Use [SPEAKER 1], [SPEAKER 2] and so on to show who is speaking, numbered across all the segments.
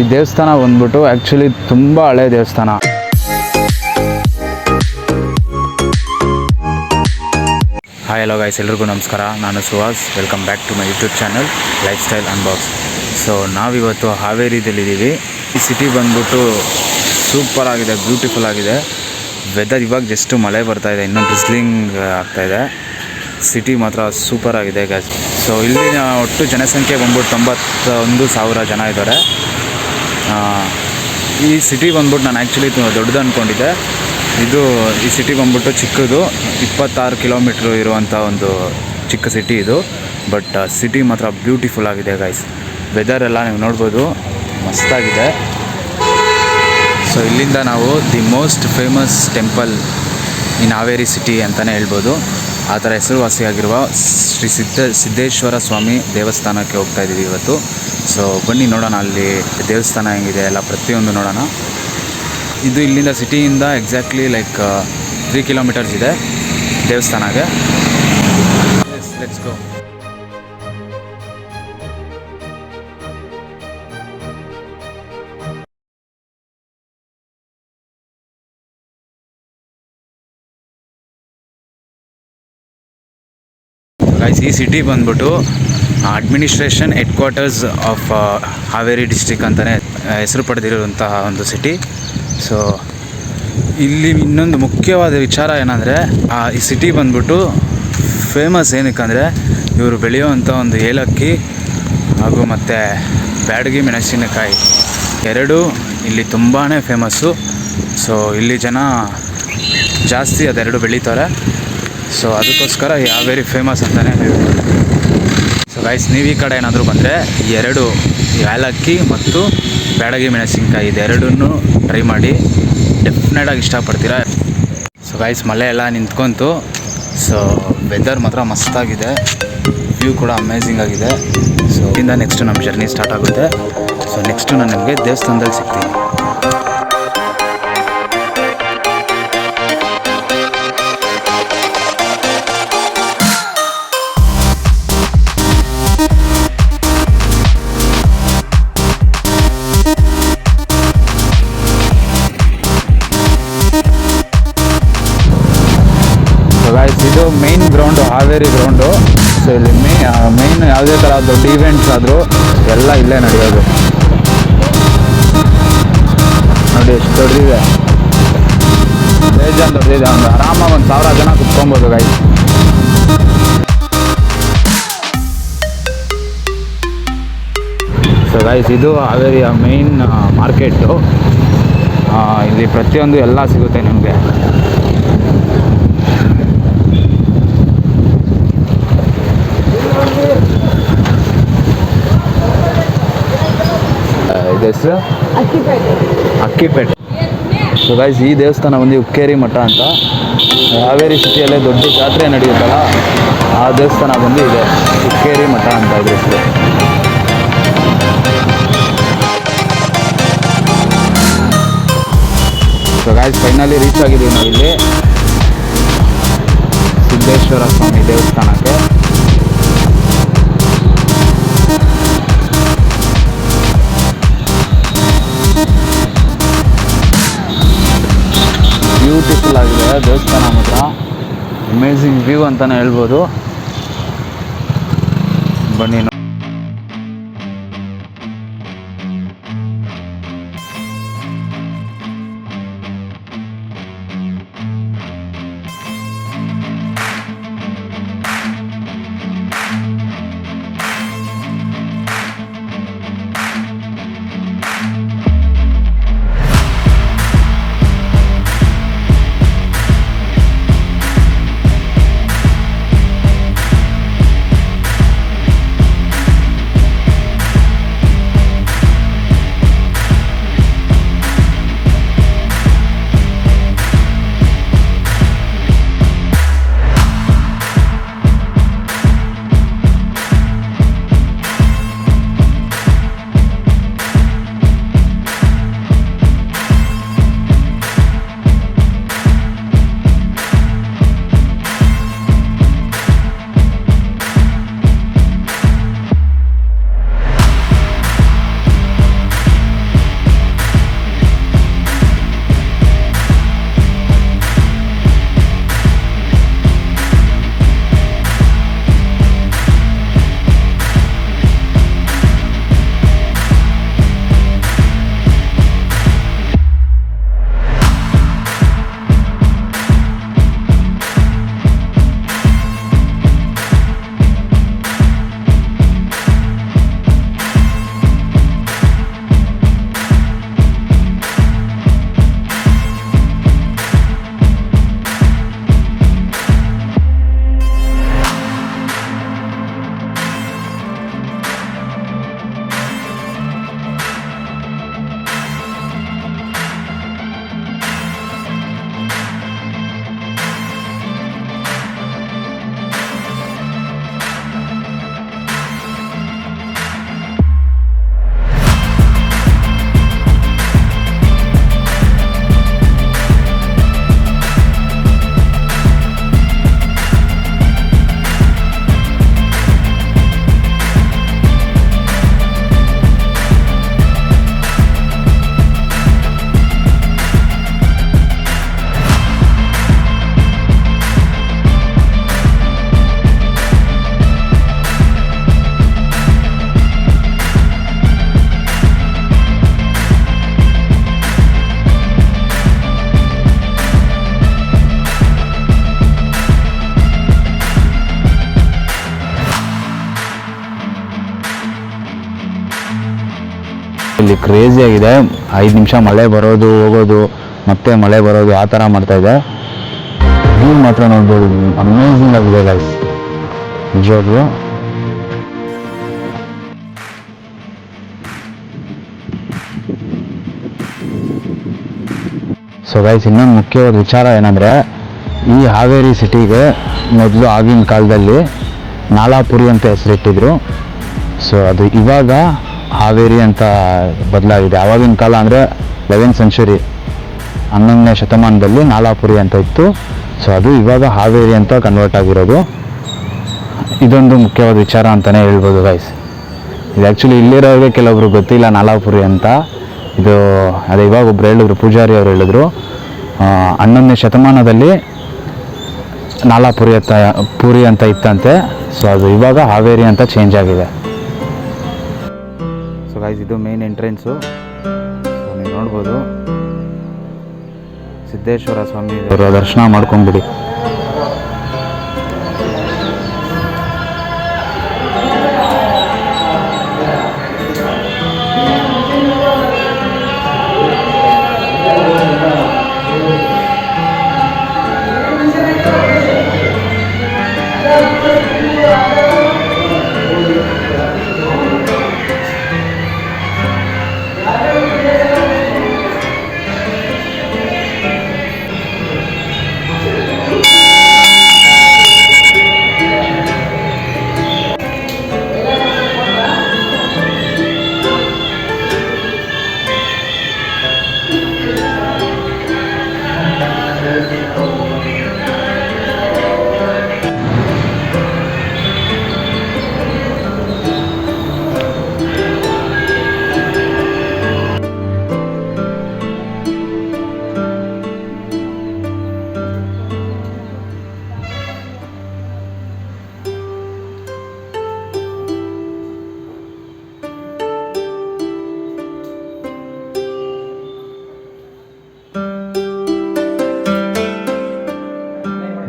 [SPEAKER 1] ಈ ದೇವಸ್ಥಾನ ಬಂದ್ಬಿಟ್ಟು ಆ್ಯಕ್ಚುಲಿ ತುಂಬ ಹಳೆ ದೇವಸ್ಥಾನ. ಹಾಯ್ ಹಲೋ ಗೈಸ್, ಎಲ್ರಿಗೂ ನಮಸ್ಕಾರ. ನಾನು Suhas. Welcome back to my YouTube channel lifestyle unbox. So ನಾವಿವತ್ತು ಹಾವೇರಿದಲ್ಲಿದ್ದೀವಿ. ಈ ಸಿಟಿ ಬಂದ್ಬಿಟ್ಟು ಸೂಪರ್ ಆಗಿದೆ, ಬ್ಯೂಟಿಫುಲ್ ಆಗಿದೆ. ವೆದರ್ ಇವಾಗ ಜಸ್ಟ್ ಮಳೆ ಬರ್ತಾಯಿದೆ, ಇನ್ನೂ ಡ್ರಿಸ್ಲಿಂಗ್ ಆಗ್ತಾಯಿದೆ. ಸಿಟಿ ಮಾತ್ರ ಸೂಪರ್ ಆಗಿದೆ ಗೈಸ್. ಸೊ ಇಲ್ಲಿನ ಒಟ್ಟು ಜನಸಂಖ್ಯೆ ಬಂದ್ಬಿಟ್ಟು 91,000 ಜನ ಇದ್ದಾರೆ. ಈ ಸಿಟಿ ಬಂದ್ಬಿಟ್ಟು ನಾನು ಆ್ಯಕ್ಚುಲಿ ದೊಡ್ಡದು ಅಂದ್ಕೊಂಡಿದ್ದೆ. ಈ ಸಿಟಿ ಬಂದ್ಬಿಟ್ಟು ಚಿಕ್ಕದು, 26 ಕಿಲೋಮೀಟ್ರು ಇರುವಂಥ ಒಂದು ಚಿಕ್ಕ ಸಿಟಿ ಇದು. ಬಟ್ ಸಿಟಿ ಮಾತ್ರ ಬ್ಯೂಟಿಫುಲ್ ಆಗಿದೆ ಗೈಸ್. ವೆದರ್ ಎಲ್ಲ ನೀವು ನೋಡ್ಬೋದು, ಮಸ್ತಾಗಿದೆ. ಸೊ ಇಲ್ಲಿಂದ ನಾವು the most famous temple in Haveri city ಅಂತಲೇ ಹೇಳ್ಬೋದು. ಆ ಥರ ಹೆಸರುವಾಸಿಯಾಗಿರುವ ಶ್ರೀ ಸಿದ್ದೇಶ್ವರ ಸ್ವಾಮಿ ದೇವಸ್ಥಾನಕ್ಕೆ ಹೋಗ್ತಾ ಇದ್ದೀವಿ ಇವತ್ತು. ಸೊ ಬನ್ನಿ ನೋಡೋಣ ಅಲ್ಲಿ ದೇವಸ್ಥಾನ ಹೆಂಗಿದೆ ಎಲ್ಲ ಪ್ರತಿಯೊಂದು ನೋಡೋಣ. ಇದು ಇಲ್ಲಿಂದ ಸಿಟಿಯಿಂದ ಎಕ್ಸಾಕ್ಟ್ಲಿ ಲೈಕ್ 3 ಕಿಲೋಮೀಟರ್ಸ್ ಇದೆ ದೇವಸ್ಥಾನಕ್ಕೆ. Let's go. ಗೈಸ್, ಈ ಸಿಟಿ ಬಂದ್ಬಿಟ್ಟು administration head quarters of Haveri district ಅಂತಲೇ ಹೆಸರು ಪಡೆದಿರುವಂತಹ ಒಂದು ಸಿಟಿ. ಸೊ ಇಲ್ಲಿ ಇನ್ನೊಂದು ಮುಖ್ಯವಾದ ವಿಚಾರ ಏನಂದರೆ, ಈ ಸಿಟಿ ಬಂದ್ಬಿಟ್ಟು ಫೇಮಸ್ ಏನಕ್ಕಂದರೆ ಇವರು ಬೆಳೆಯುವಂಥ ಒಂದು ಏಲಕ್ಕಿ ಹಾಗೂ ಮತ್ತು ಬ್ಯಾಡಗಿ ಮೆಣಸಿನಕಾಯಿ ಎರಡೂ ಇಲ್ಲಿ ತುಂಬಾ ಫೇಮಸ್ಸು. ಸೊ ಇಲ್ಲಿ ಜನ ಜಾಸ್ತಿ ಅದೆರಡು ಬೆಳೀತಾರೆ. ಸೊ ಅದಕ್ಕೋಸ್ಕರ ಹಾವೇರಿ ಫೇಮಸ್ ಅಂತಲೇ ಹೇಳ್ಬೋದು. ಸೊ ಗೈಸ್, ನೀವು ಈ ಕಡೆ ಏನಾದರೂ ಬಂದರೆ ಎರಡು ಏಲಕ್ಕಿ ಮತ್ತು ಬ್ಯಾಡಗಿ ಮೆಣಸಿನ್ಕಾಯಿ ಇದೆರಡನ್ನೂ ಟ್ರೈ ಮಾಡಿ, ಡೆಫಿನೆಟಾಗಿ ಇಷ್ಟಪಡ್ತೀರಾ. ಸೊ ಗೈಸ್, ಮಳೆ ಎಲ್ಲ ನಿಂತ್ಕೊಂತು. ಸೊ ವೆದರ್ ಮಾತ್ರ ಮಸ್ತಾಗಿದೆ, ವ್ಯೂ ಕೂಡ ಅಮೇಝಿಂಗ್ ಆಗಿದೆ. ಸೊ ಇಲ್ಲಿಂದ ನೆಕ್ಸ್ಟ್ ನಮ್ಮ ಜರ್ನಿ ಸ್ಟಾರ್ಟ್ ಆಗುತ್ತೆ. ಸೊ ನೆಕ್ಸ್ಟು ನಾನು ನಿಮಗೆ ದೇವಸ್ಥಾನದಲ್ಲಿ ಸಿಗ್ತೀನಿ. ಇದು main ground, Haveri ground. So ಇಲ್ಲಿ ಮೇನ್ ಯಾವುದೇ ಥರ ದೊಡ್ಡ ಈವೆಂಟ್ಸ್ ಆದರೂ ಎಲ್ಲ ಇಲ್ಲೇ ನಡೆಯೋದು. ನೋಡಿ ಎಷ್ಟು ದೊಡ್ಡದಿದೆ, ಬೇಜಾನ್ ದೊಡ್ಡದಿದೆ. ಒಂದು ಆರಾಮಾಗಿ 1,000 ಜನ ಕುತ್ಕೊಬೋದು ಗೈಸ್. ಸೊ ಗೈಸ್, ಇದು ಹಾವೇರಿಯ ಮೇನ್ ಮಾರ್ಕೆಟು. ಇಲ್ಲಿ ಪ್ರತಿಯೊಂದು ಎಲ್ಲ ಸಿಗುತ್ತೆ ನಿಮಗೆ. ಹೆಸರು ಅಕ್ಕಿಪೇಟೆ. ಸೊ ಗೈಸ್, ಈ ದೇವಸ್ಥಾನ ಬಂದು ಹುಕ್ಕೇರಿ ಮಠ ಅಂತ. ಹಾವೇರಿ ಸಿಟಿಯಲ್ಲೇ ದೊಡ್ಡ ಜಾತ್ರೆ ನಡೆಯುತ್ತಲ್ಲ, ಆ ದೇವಸ್ಥಾನ ಬಂದು ಇದೆ, ಹುಕ್ಕೇರಿ ಮಠ ಅಂತ ಇದ್ರ ಹೆಸರು. ಸೊ ಗೈಸ್, ಫೈನಲಿ ರೀಚ್ ಆಗಿದ್ದೀವಿ ನಾವು ಇಲ್ಲಿ ಸಿದ್ದೇಶ್ವರ ಸ್ವಾಮಿ ದೇವಸ್ಥಾನಕ್ಕೆ. ಬ್ಯೂಟಿಫುಲ್ ಆಗಿದೆ ದೇವಸ್ಥಾನ ಮಾತ್ರ, ಅಮೇಝಿಂಗ್ ವ್ಯೂ ಅಂತಲೇ ಹೇಳ್ಬೋದು. ಬನ್ನಿ. ಕ್ರೇಜಿಯಾಗಿದೆ. 5 ನಿಮಿಷ ಮಳೆ ಬರೋದು ಹೋಗೋದು ಮತ್ತೆ ಮಳೆ ಬರೋದು ಆ ಥರ ಮಾಡ್ತಾಯಿದೆ. ವ್ಯೂ ಮಾತ್ರ ನೋಡ್ಬೋದು, ಅಮೇಝಿಂಗ್ ಆಗಿದೆ ಗೈಸ್ ನಿಜವಾಗ್ಲೂ. ಸೊ ಗೈಸ್, ಇನ್ನೊಂದು ಮುಖ್ಯವಾದ ವಿಚಾರ ಏನಂದರೆ, ಈ ಹಾವೇರಿ ಸಿಟಿಗೆ ಮೊದಲು ಆಗಿನ ಕಾಲದಲ್ಲಿ ನಾಲಾಪುರಿ ಅಂತ ಹೆಸರಿಟ್ಟಿದ್ರು. ಸೊ ಅದು ಇವಾಗ ಹಾವೇರಿ ಅಂತ ಬದಲಾಗಿದೆ. ಆವಾಗಿನ ಕಾಲ ಅಂದರೆ 11th ಸೆಂಚುರಿ, 11ನೇ ಶತಮಾನದಲ್ಲಿ ನಾಲಾಪುರಿ ಅಂತ ಇತ್ತು. ಸೊ ಅದು ಇವಾಗ ಹಾವೇರಿ ಅಂತ ಕನ್ವರ್ಟ್ ಆಗಿರೋದು. ಇದೊಂದು ಮುಖ್ಯವಾದ ವಿಚಾರ ಅಂತಲೇ ಹೇಳ್ಬೋದು ಗೈಸ್. ಇದು ಆ್ಯಕ್ಚುಲಿ ಇಲ್ಲಿರೋರಿಗೆ ಕೆಲವೊಬ್ರು ಗೊತ್ತಿಲ್ಲ ನಾಲಾಪುರಿ ಅಂತ. ಇದು ಅದೇ ಇವಾಗ ಒಬ್ರು ಹೇಳಿದ್ರು, ಪೂಜಾರಿ ಅವರು ಹೇಳಿದ್ರು, 11ನೇ ಶತಮಾನದಲ್ಲಿ ನಾಲಾಪುರಿ ಅಂತ ಇತ್ತಂತೆ. ಸೊ ಅದು ಇವಾಗ ಹಾವೇರಿ ಅಂತ ಚೇಂಜ್ ಆಗಿದೆ. ಸೊ ಗೈಸ್, ಇದು ಮೇನ್ ಎಂಟ್ರೆನ್ಸು. ಸೊ ನೀವು ನೋಡ್ಬೋದು, ಸಿದ್ದೇಶ್ವರ ಸ್ವಾಮಿ ಅವರ ದರ್ಶನ ಮಾಡ್ಕೊಂಡ್ಬಿಡಿ.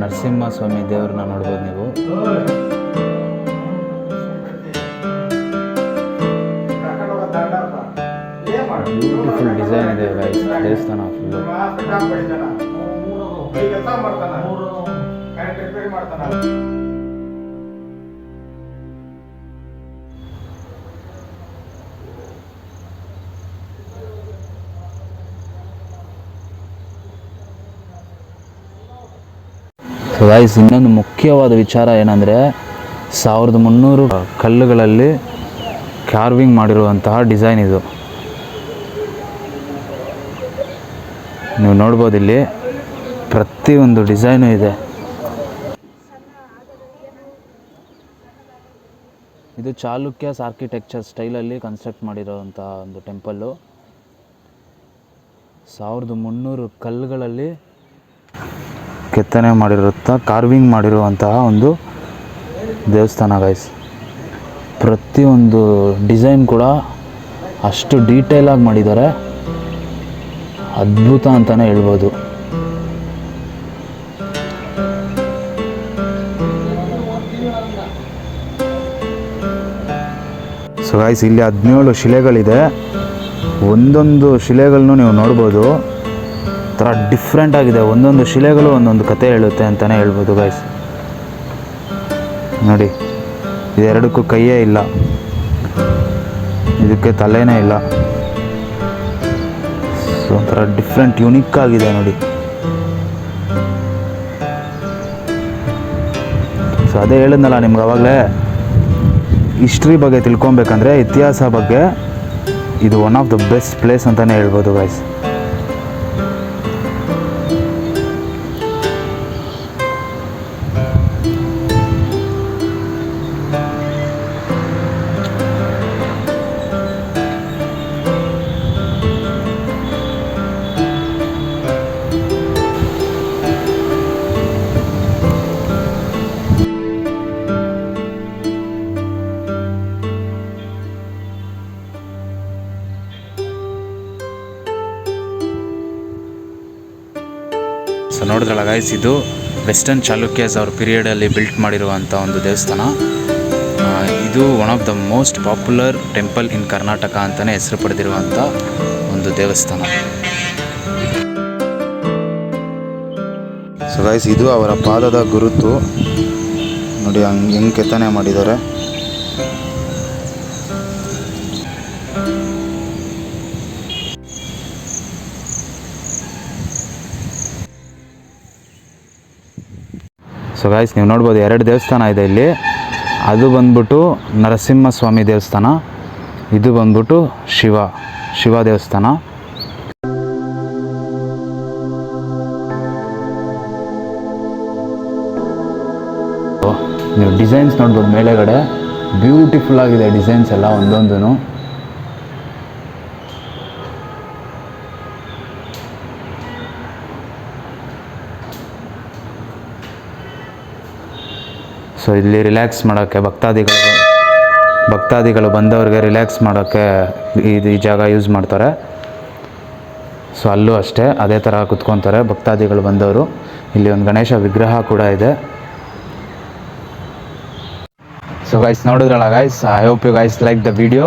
[SPEAKER 1] ನರಸಿಂಹಸ್ವಾಮಿ ದೇವ್ರನ್ನ ನೋಡ್ಬೋದು ನೀವು. ಬ್ಯೂಟಿಫುಲ್ ಡಿಸೈನ್ ಇದೆ ಗೈಸ್ ದೇವಸ್ಥಾನ ಫುಲ್ಲು. ಸೊ ಗೈಸ್, ಇನ್ನೊಂದು ಮುಖ್ಯವಾದ ವಿಚಾರ ಏನಂದರೆ, 1300 ಕಲ್ಲುಗಳಲ್ಲಿ ಕಾರ್ವಿಂಗ್ ಮಾಡಿರುವಂತಹ ಡಿಸೈನ್ ಇದು. ನೀವು ನೋಡ್ಬೋದು, ಇಲ್ಲಿ ಪ್ರತಿಯೊಂದು ಡಿಸೈನು ಇದೆ. ಇದು ಚಾಲುಕ್ಯಸ್ ಆರ್ಕಿಟೆಕ್ಚರ್ ಸ್ಟೈಲಲ್ಲಿ ಕನ್ಸ್ಟ್ರಕ್ಟ್ ಮಾಡಿರೋವಂತಹ ಒಂದು ಟೆಂಪಲ್ಲು. 1300 ಕಲ್ಲುಗಳಲ್ಲಿ ಕೆತ್ತನೆ ಕಾರ್ವಿಂಗ್ ಮಾಡಿರುವಂತಹ ಒಂದು ದೇವಸ್ಥಾನ ಗೈಸ್. ಪ್ರತಿಯೊಂದು ಡಿಸೈನ್ ಕೂಡ ಅಷ್ಟು ಡೀಟೇಲಾಗಿ ಮಾಡಿದ್ದಾರೆ, ಅದ್ಭುತ ಅಂತಲೇ ಹೇಳ್ಬೋದು. ಸೊ ಗೈಸ್, ಇಲ್ಲಿ 17 ಶಿಲೆಗಳಿದೆ. ಒಂದೊಂದು ಶಿಲೆಗಳನ್ನು ನೀವು ನೋಡ್ಬೋದು, ಥರ ಡಿಫ್ರೆಂಟ್ ಆಗಿದೆ. ಒಂದೊಂದು ಶಿಲೆಗಳು ಒಂದೊಂದು ಕತೆ ಹೇಳುತ್ತೆ ಅಂತಲೇ ಹೇಳ್ಬೋದು ಗೈಸ್. ನೋಡಿ, ಇದೆರಡಕ್ಕೂ ಕೈಯೇ ಇಲ್ಲ, ಇದಕ್ಕೆ ತಲೆನೇ ಇಲ್ಲ. ಸೊ ಒಂಥರ ಡಿಫ್ರೆಂಟ್ ಯುನಿಕ್ ಆಗಿದೆ ನೋಡಿ. ಸೊ ಅದೇ ಹೇಳಿದ್ನಲ್ಲ ನಿಮ್ಗೆ ಆವಾಗಲೇ, ಹಿಸ್ಟ್ರಿ ಬಗ್ಗೆ ತಿಳ್ಕೊಬೇಕಂದ್ರೆ, ಇತಿಹಾಸ ಬಗ್ಗೆ ಇದು one of the best place ಅಂತಲೇ ಹೇಳ್ಬೋದು ಗೈಸ್. ಸೊ ನೋಡಿದ್ರಲ್ಲ ಗೈಸ್, ಇದು ವೆಸ್ಟರ್ನ್ ಚಾಲುಕ್ಯಸ್ ಅವ್ರ ಪೀರಿಯಡಲ್ಲಿ ಬಿಲ್ಟ್ ಮಾಡಿರುವಂಥ ಒಂದು ದೇವಸ್ಥಾನ. ಇದು one of the most popular temple ಇನ್ ಕರ್ನಾಟಕ ಅಂತಲೇ ಹೆಸರು ಪಡೆದಿರುವಂಥ ಒಂದು ದೇವಸ್ಥಾನ.
[SPEAKER 2] ಸೊ ಗೈಸ್, ಇದು ಅವರ ಪಾದದ ಗುರುತು ನೋಡಿ, ಹೆಂಗೆ ಕೆತ್ತನೆ ಮಾಡಿದ್ದಾರೆ.
[SPEAKER 1] ಸೊ ಗೈಸ್, ನೀವು ನೋಡ್ಬೋದು 2 ದೇವಸ್ಥಾನ ಇದೆ ಇಲ್ಲಿ. ಅದು ಬಂದ್ಬಿಟ್ಟು ನರಸಿಂಹಸ್ವಾಮಿ ದೇವಸ್ಥಾನ, ಇದು ಬಂದ್ಬಿಟ್ಟು ಶಿವ ದೇವಸ್ಥಾನ. ನೀವು ಡಿಸೈನ್ಸ್ ನೋಡ್ಬೋದು ಮೇಲೆಗಡೆ, ಬ್ಯೂಟಿಫುಲ್ ಆಗಿದೆ ಡಿಸೈನ್ಸ್ ಎಲ್ಲ ಒಂದೊಂದು. ಸೊ ಇಲ್ಲಿ ರಿಲ್ಯಾಕ್ಸ್ ಮಾಡೋಕ್ಕೆ ಭಕ್ತಾದಿಗಳು ಬಂದವ್ರಿಗೆ ರಿಲ್ಯಾಕ್ಸ್ ಮಾಡೋಕ್ಕೆ ಈ ಜಾಗ ಯೂಸ್ ಮಾಡ್ತಾರೆ. ಸೊ ಅಲ್ಲೂ ಅಷ್ಟೇ ಅದೇ ಥರ ಕುತ್ಕೊತಾರೆ ಭಕ್ತಾದಿಗಳು ಬಂದವರು. ಇಲ್ಲಿ ಒಂದು ಗಣೇಶ ವಿಗ್ರಹ ಕೂಡ ಇದೆ. ಸೊ ಗೈಸ್, ನೋಡಿದ್ರಲ್ಲ guys, I hope you guys like the video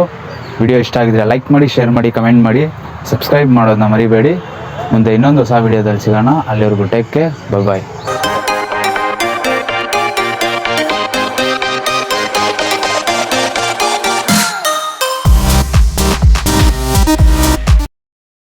[SPEAKER 1] ಇಷ್ಟ ಆಗಿದ್ರೆ ಲೈಕ್ ಮಾಡಿ, ಶೇರ್ ಮಾಡಿ, ಕಮೆಂಟ್ ಮಾಡಿ, ಸಬ್ಸ್ಕ್ರೈಬ್ ಮಾಡೋದನ್ನ ಮರಿಬೇಡಿ. ಮುಂದೆ ಇನ್ನೊಂದು ಹೊಸ ವಿಡಿಯೋದಲ್ಲಿ ಸಿಗೋಣ. ಅಲ್ಲಿವರೆಗೂ ಟೇಕ್ ಕೇರ್, ಬಾಯ್.